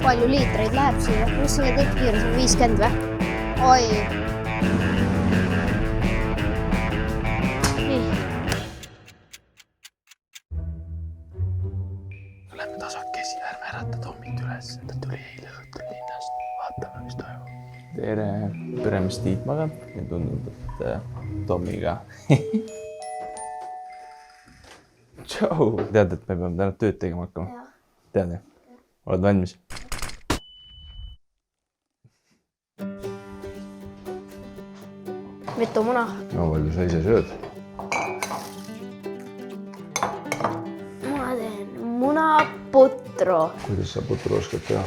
Palju liitreid läheb siia? Mis sa teed kiirus? 50 või? Oi. Nii. Lähme tasakesi, ärme ärata Tommit üles. Ta tuli eile õhtul linnast. Vaatame, mis toimub. Tere, Püremist Tiitmaga. Ja tundub, et Tommiga. Tšau! Tead, et me peame täna tööd tegema hakkama? Tead, jah? Oled valmis? Mitu muna? No palju sa ise sööd? Ma teen munaputru. Kuidas sa putru oskad teha?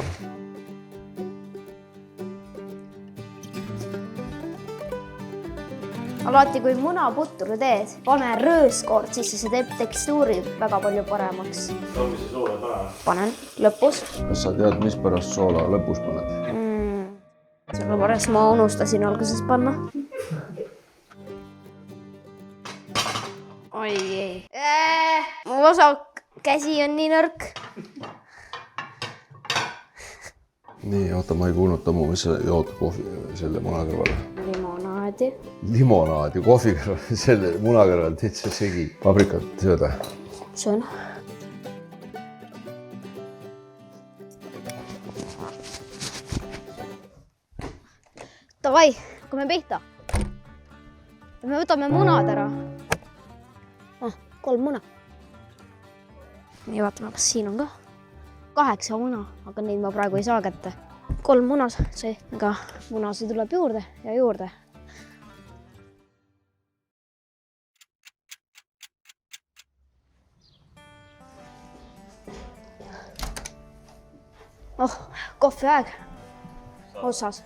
Alati, kui munaputru teed, pane rööskord sisse, see teeb tekstuuri väga palju paremaks. Tommi see soola pane? Panen lõpus. Kas sa tead, mis pärast soola lõpus paned? Sellepärast ma unustasin alguses panna. Oi ei. Mu vasak käsi on nii nõrk. Nii, oota, ma ei kuulnud, Tommu, mis sa jood kohvi selle muna kõrvale? Limonaadi. Limonaadi kohvi kõrvale, selle muna kõrvale, teed sa segi. Paprikat sööda? Söön. Davai, hakkame pihta. Me võtame munad ära. 3 muna. Nii, vaatame, kas siin on ka 8 muna, aga neid ma praegu ei saa kätte. 3 munas, aga munasid tuleb juurde ja juurde. Kohviaeg otsas.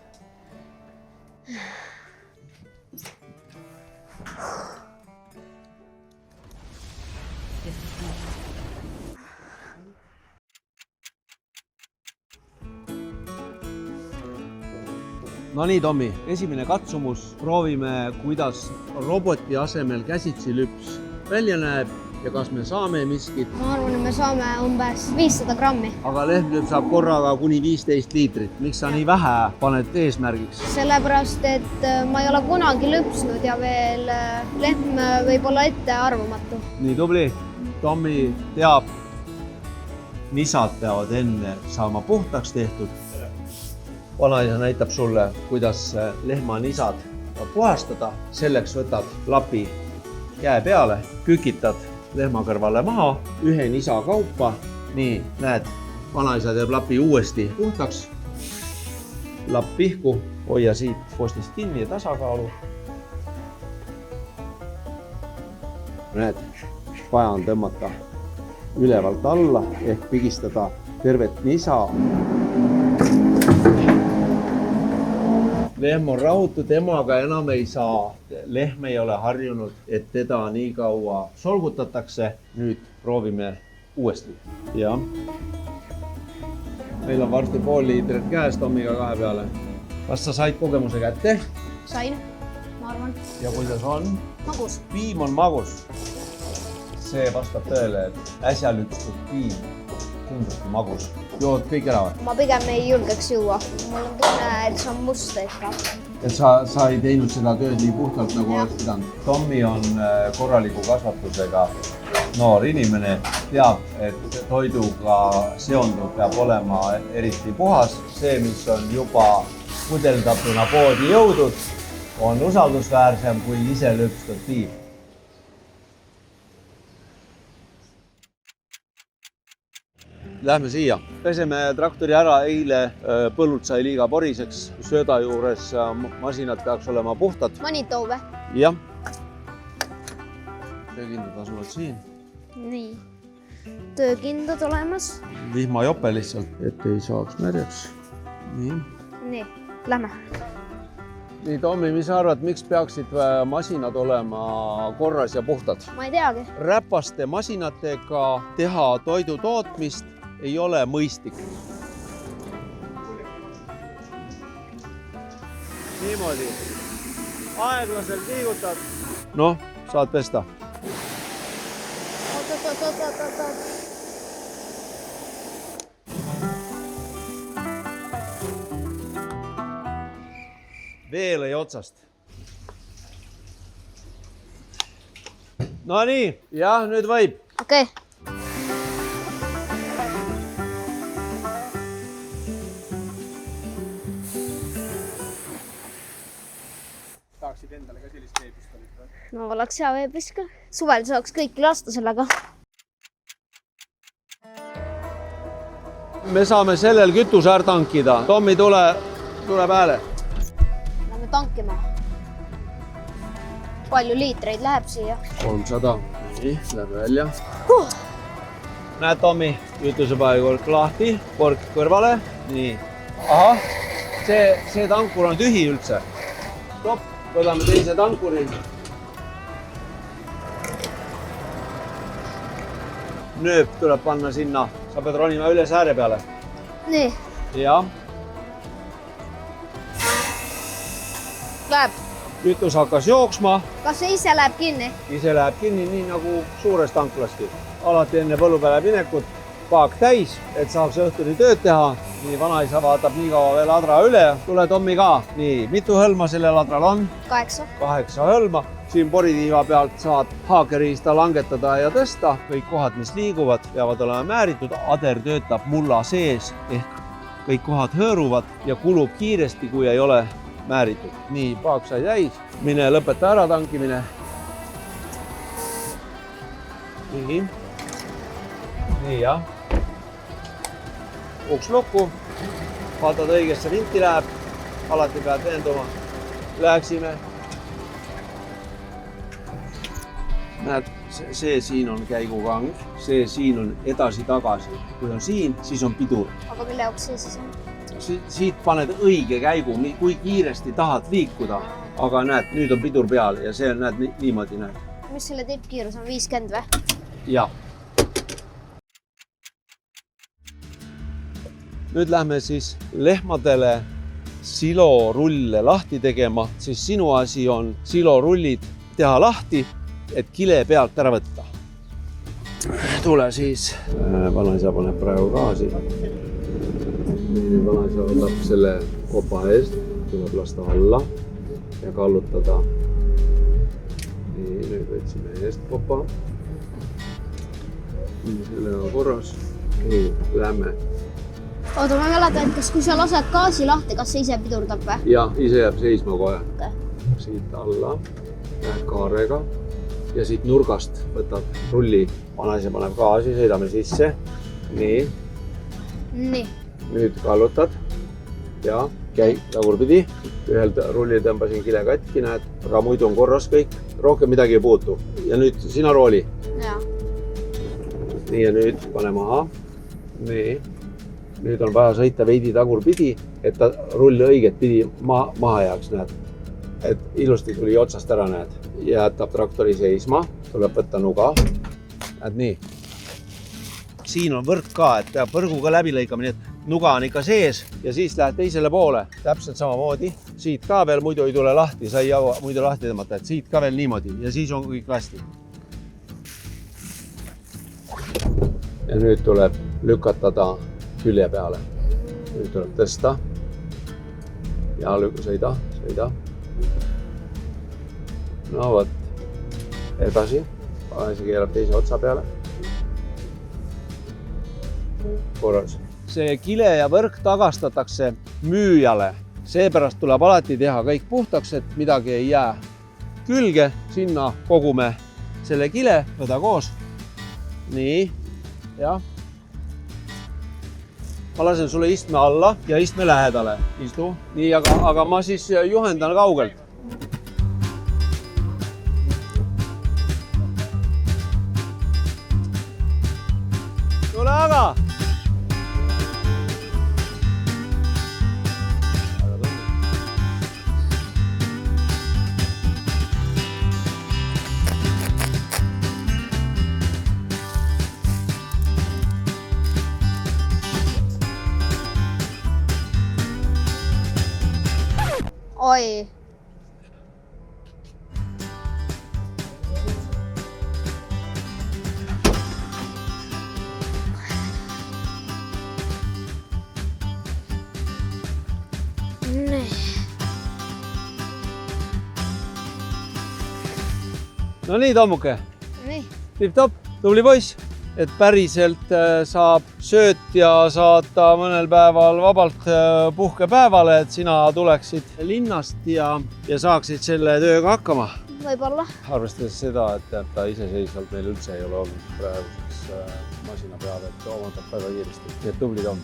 No nii, Tommi, esimene katsumus. Proovime, kuidas roboti asemel käsitsi lüps välja näeb ja kas me saame miskit. Ma arvan, et me saame umbes 500 grammi. Aga lehmlüps saab korraga kuni 15 liitrit. Miks sa nii vähe paned eesmärgiks? Sellepärast, et ma ei ole kunagi lüpsnud ja veel lehm võib olla ette arvamatu. Nii tubli. Tommi teab, nisad peavad enne saama puhtaks tehtud. Vanaisa näitab sulle, kuidas lehma nisad puhastada. Selleks võtad lapi käe peale, kükitad lehma kõrvale maha, ühe nisa kaupa. Nii, näed, vanaisa teeb lapi uuesti puhtaks. Lapp pihku, hoia siit postist kinni ja tasakaalu. Näed, vaja on tõmmata ülevalt alla ehk pigistada tervet nisa. Lehm on rahutu, temaga enam ei saa. Lehm ei ole harjunud, et teda nii kaua solgutatakse. Nüüd proovime uuesti. Ja. Meil on varsti pool liitrit käes Tommiga 2 peale. Kas sa said kogemuse kätte? Sain, ma arvan. Ja kuidas on? Magus. Piim on magus. See vastab tõele, et äsja lükstud piim kindlasti magus. Jood kõik ära või? Ma pigem ei julgeks juua. Mul on tunne, et see on must ikka. Et sa ei teinud seda tööd nii puhtalt, nagu oleks pidanud. Tommi on korraliku kasvatusega noor inimene, teab, et toiduga seonduv peab olema eriti puhas. See, mis on juba pudeldatuna poodi jõudnud, on usaldusväärsem kui ise lüpstud piim. Lähme siia. Peseme traktori ära, eile põllult sai liiga poriseks. Sööda juures masinad peaks olema puhtad. Manitoo või? Jah. Töökindad asuvad siin. Nii. Töökindad olemas. Vihmajope lihtsalt, et ei saaks märjaks. Nii. Nii, lähme. Nii, Tommi, mis sa arvad, miks peaksid masinad olema korras ja puhtad? Ma ei teagi. Räpaste masinatega teha toidu tootmist ei ole mõistlik. Niimoodi. Aeglaselt liigutad. Noh, saad pesta. Oot. vee lõi otsast. No nii, jah, nüüd võib. Okei. Tahaksid endale ka sellist veepistolit või? No oleks hea veebis ka. Suvel saaks kõiki lasta sellega. Me saame sellel kütuse ära tankida. Tommi, tule pääle. Lähme tankima. Palju liitreid läheb siia? 300. Nii, läheb välja. Näed, Tommi, kütusepaekolk lahti, kork kõrvale. Nii. Ahah, see tankur on tühi üldse. Stopp, võtame teise tankuri. Nööp tuleb panna sinna. Sa pead ronima üles ääre peale. Nii. Jah. Läheb. Kütus hakkas jooksma. Kas see ise läheb kinni? Ise läheb kinni nii nagu suures tanklaski. Alati enne põllu peale minekut paak täis, et saaks õhtuni tööd teha. Nii, vanaisa vaatab nii kaua veel adra üle. Tule Tommi ka. Nii, mitu hõlma sellel adral on? 8. 8 hõlma. Siin poritiiva pealt saad haakeriista langetada ja tõsta. Kõik kohad, mis liiguvad, peavad olema määritud. Ader töötab mulla sees ehk kõik kohad hõõruvad ja kulub kiiresti, kui ei ole määritud. Nii, paak sai täis. Mine lõpeta ära tankimine. Nii. Nii, jah. Uks lukku. Vaatad õigesse vinti läheb. Alati pead veenduma. Läheksime. Näed, see siin on käigukang. See siin on edasi-tagasi. Kui on siin, siis on pidur. Aga mille jaoks see siis on? Siit paned õige käigu, kui kiiresti tahad liikuda. Aga näed, nüüd on pidur peal ja see näed niimoodi näed. Mis selle tippkiirus on? 50 või? Jah. Nüüd lähme siis lehmadele silorulle lahti tegema, siis sinu asi on silorullid teha lahti, et kile pealt ära võtta. Tule siis. Vanaisa paneb praegu gaasi. Vanaisa võtab selle kopa eest, tuleb lasta alla ja kallutada. Nii, nüüd võtsime eest kopa. Sellega korras. Nii, lähme. Oota, ma ei mäleta, et kui sa lased gaasi lahti, kas see ise pidurdab või? Jah, ise jääb seisma kohe. Okay. Siit alla, läheb kaarega ja siit nurgast võtab rulli. Vanaisa paneb gaasi, sõidame sisse. Nii. Nii. Nüüd kallutad ja käi tagurpidi. Ühel rullil tõmbasin kile katki, näed, aga muidu on korras kõik. Rohkem midagi ei puutu. Ja nüüd sina rooli. Ja. Nii ja nüüd pane maha. Nii. Nüüd on vaja sõita veidi tagurpidi, et ta rull õiget pidi maha jääks, näed. Et ilusti tuli otsast ära, näed. Jätab traktori seisma, tuleb võtta nuga. Näed nii. Siin on võrk ka, et peab võrguga läbi lõikama, nii et nuga on ikka sees ja siis lähed teisele poole. Täpselt samamoodi. Siit ka veel muidu ei tule lahti, sa ei jõua muidu lahti tõmmata, et siit ka veel niimoodi ja siis on kõik hästi. Ja nüüd tuleb lükatada külje peale. Nüüd tuleb tõsta ja sõida. No võt, edasi, see keerab teise otsa peale. Korras. See kile ja võrk tagastatakse müüjale. Seepärast tuleb alati teha kõik puhtaks, et midagi ei jää külge. Sinna kogume selle kile, võta koos. Nii, jah. Ma lasen sulle istme alla ja istme lähedale. Istu. Nii, aga ma siis juhendan kaugelt. Tule aga! Oi. Nii. no nii, Tommuke, nii. tipp-topp, tubli poiss, et päriselt saab söötja saata mõnel päeval vabalt puhkepäevale, et sina tuleksid linnast ja saaksid selle tööga hakkama. Võib-olla. Arvestades seda, et ta iseseisvalt meil üldse ei ole olnud praeguseks masina peale, et omandab väga kiiresti. Nii et tubli Tom.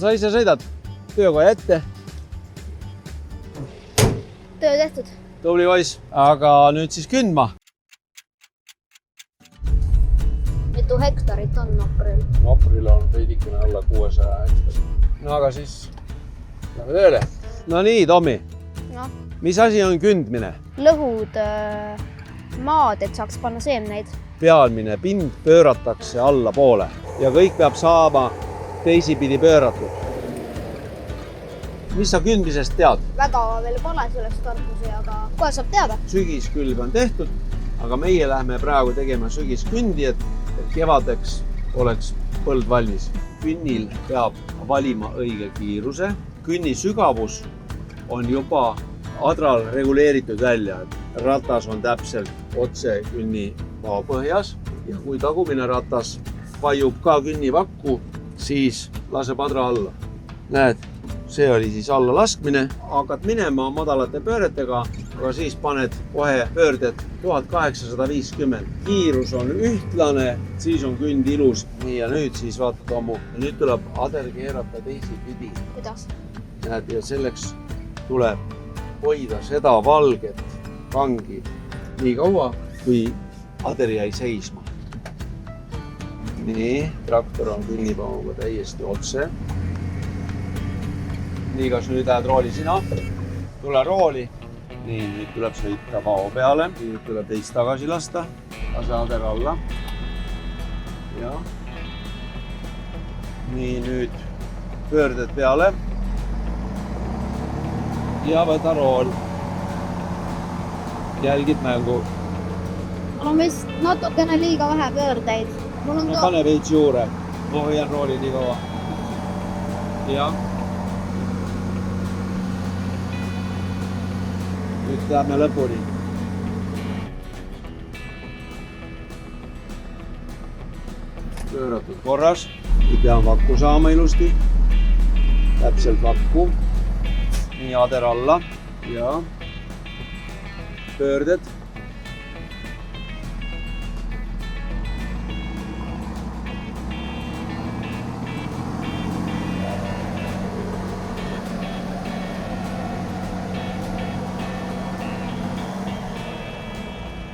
Sa ise sõidad töökoja ette. Töö tehtud. Tubli poiss, aga nüüd siis kündma. Mitu hektarit on Nopril? Nopril on veidikene alla 600 hektari. No aga siis lähme tööle. No nii, Tommi. No. Mis asi on kündmine? Lõhud maad, et saaks panna seemneid. Pealmine pind pööratakse allapoole ja kõik peab saama teisipidi pööratud. Mis sa kündmisest tead? Väga veel pole sellest tarkusi, aga kohe saab teada. Sügiskülv on tehtud, aga meie lähme praegu tegema sügiskündi, et kevadeks oleks põld valmis. Künnil peab valima õige kiiruse. Künni sügavus on juba adral reguleeritud välja, et ratas on täpselt otse künni maapõhjas ja kui tagumine ratas vajub ka künni vakku, siis laseb adra alla. Näed, see oli siis alla laskmine, hakkad minema madalate pööretega, aga siis paned kohe pöörded 1850. Kiirus on ühtlane, siis on künd ilus. Nii ja nüüd siis vaata Tommu, nüüd tuleb ader keerata teisipidi. Kuidas? Näed, ja selleks tuleb hoida seda valget kangi nii kaua, kui ader jäi seisma. Nii, traktor on künnipauga täiesti otse. Nii, kas nüüd lähed rooli sina? Tule rooli. Nii, nüüd tuleb sõita pao peale. Nüüd tuleb teist tagasi lasta. Lase ader alla. Ja. Nii, nüüd pöörded peale. Ja võta rool. Jälgid mängu. Mul on vist natukene liiga vähe pöördeid. Pane veits juurde. Ma hoian rooli nii kaua. Ja. Nüüd lähme lõpuni. Pööratud korras. Nüüd pean vakku saama ilusti. Täpselt vakku. Nii ader alla ja pöörded.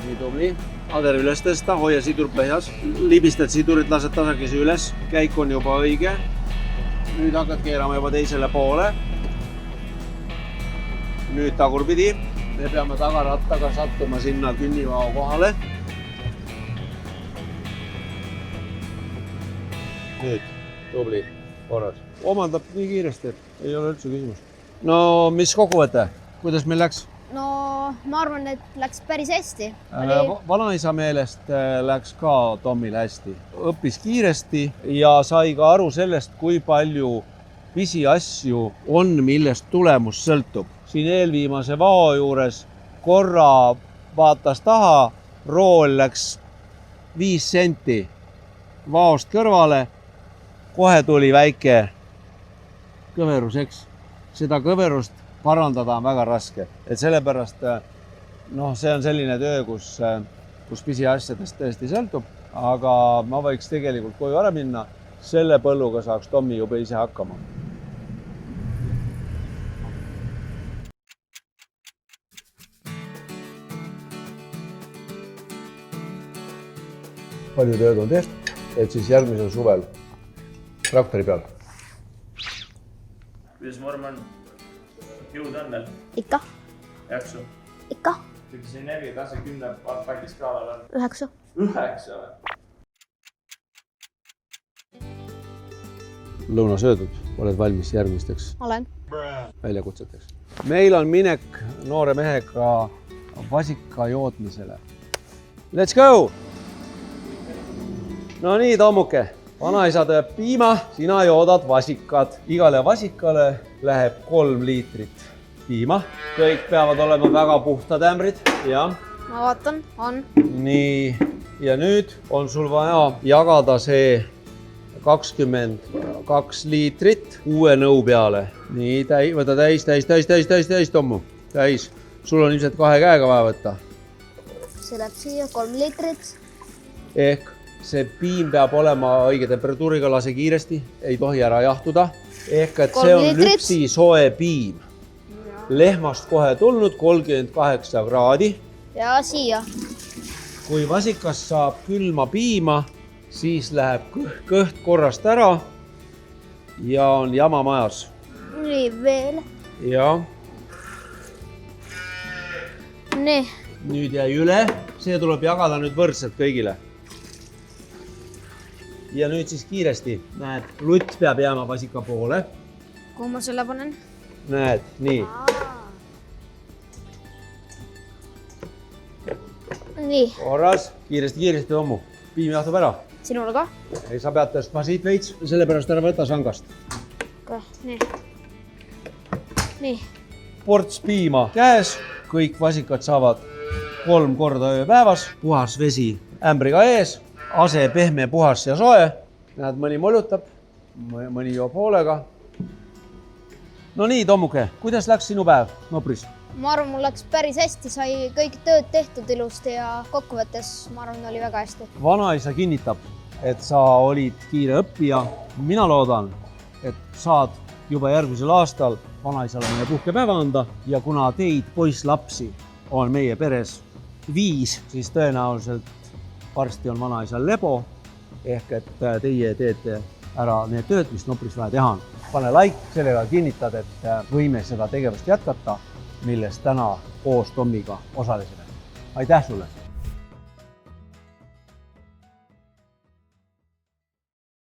Nii tubli. Ader üles tõsta, hoia sidur põhjas. Libistad sidurit, lased tasakesi üles. Käik on juba õige. Nüüd hakkad keerama juba teisele poole. Nüüd tagurpidi. Me peame tagarattaga sattuma sinna künnivao kohale. Nüüd, tubli, korras. Omandab nii kiiresti, et ei ole üldse küsimus. No, mis kokkuvõte? Kuidas meil läks? No, ma arvan, et läks päris hästi. Vanaisa meelest läks ka Tommil hästi. Õppis kiiresti ja sai ka aru sellest, kui palju pisiasju on, millest tulemus sõltub. Siin eelviimase vao juures korra vaatas taha, rool läks 5 senti vaost kõrvale, kohe tuli väike kõverus, eks. Seda kõverust parandada on väga raske, et sellepärast see on selline töö, kus pisiasjadest tõesti sõltub, aga ma võiks tegelikult koju ära minna, selle põlluga saaks Tommi juba ise hakkama. Palju tööd on tehtud, et siis järgmisel suvel traktori peal. Kuidas Morman? Jõud on veel? Ikka. Jaksu? Ikka. See energiatase 10 pakiskaalal on? 9. 9 või? Lõuna söödud, oled valmis järgmisteks Olen. väljakutseteks. Meil on minek noore mehega vasika jootmisele. Let's go! No nii, Tommuke, vanaisa teeb piima, sina joodad vasikad. Igale vasikale läheb 3 liitrit piima. Kõik peavad olema väga puhtad ämbrid ja ma vaatan, on. nii, ja nüüd on sul vaja jagada see 22 liitrit uue nõu peale. Nii, võta täis, Tommu, täis. Sul on ilmselt 2 käega vaja võtta. See läheb siia 3 liitrit. Ehk see piim peab olema õige temperatuuriga, lase kiiresti, ei tohi ära jahtuda. Ehk et see on lüpsi soe piim. Lehmast kohe tulnud 38 kraadi. Ja siia. Kui vasikas saab külma piima, siis läheb kõht korrast ära ja on jama majas. Nii veel. Ja. Nii. Nüüd jäi üle. See tuleb jagada nüüd võrdselt kõigile. Ja nüüd siis kiiresti. Näed, lutt peab jääma vasika poole. Kuhu ma selle panen? Näed, nii. Nii. Korras. Kiiresti, Tommu. Piim jahtub ära. Sinule ka? Ei, sa pead tõstma siit veits. Sellepärast ära võta sangast. Nii. Nii. Ports piima käes. Kõik vasikad saavad 3 korda ööpäevas. Puhas vesi ämbriga ees. Ase pehme, puhas ja soe. Näed, mõni molutab. Mõni joob hoolega. No nii, Tommuke, kuidas läks sinu päev Nopris? Ma arvan, mul läks päris hästi, sai kõik tööd tehtud ilusti ja kokkuvõttes ma arvan, oli väga hästi. Vanaisa kinnitab, et sa olid kiire õppija. Mina loodan, et saad juba järgmisel aastal vanaisale meie puhkepäeva anda ja kuna teid poisslapsi on meie peres 5, siis tõenäoliselt varsti on vanaisal lebo ehk et teie teete ära need tööd, mis Nopris vaja teha on. Pane like, sellega kinnitad, et võime seda tegevust jätkata, millest täna koos Tommiga osalesime. Aitäh sulle!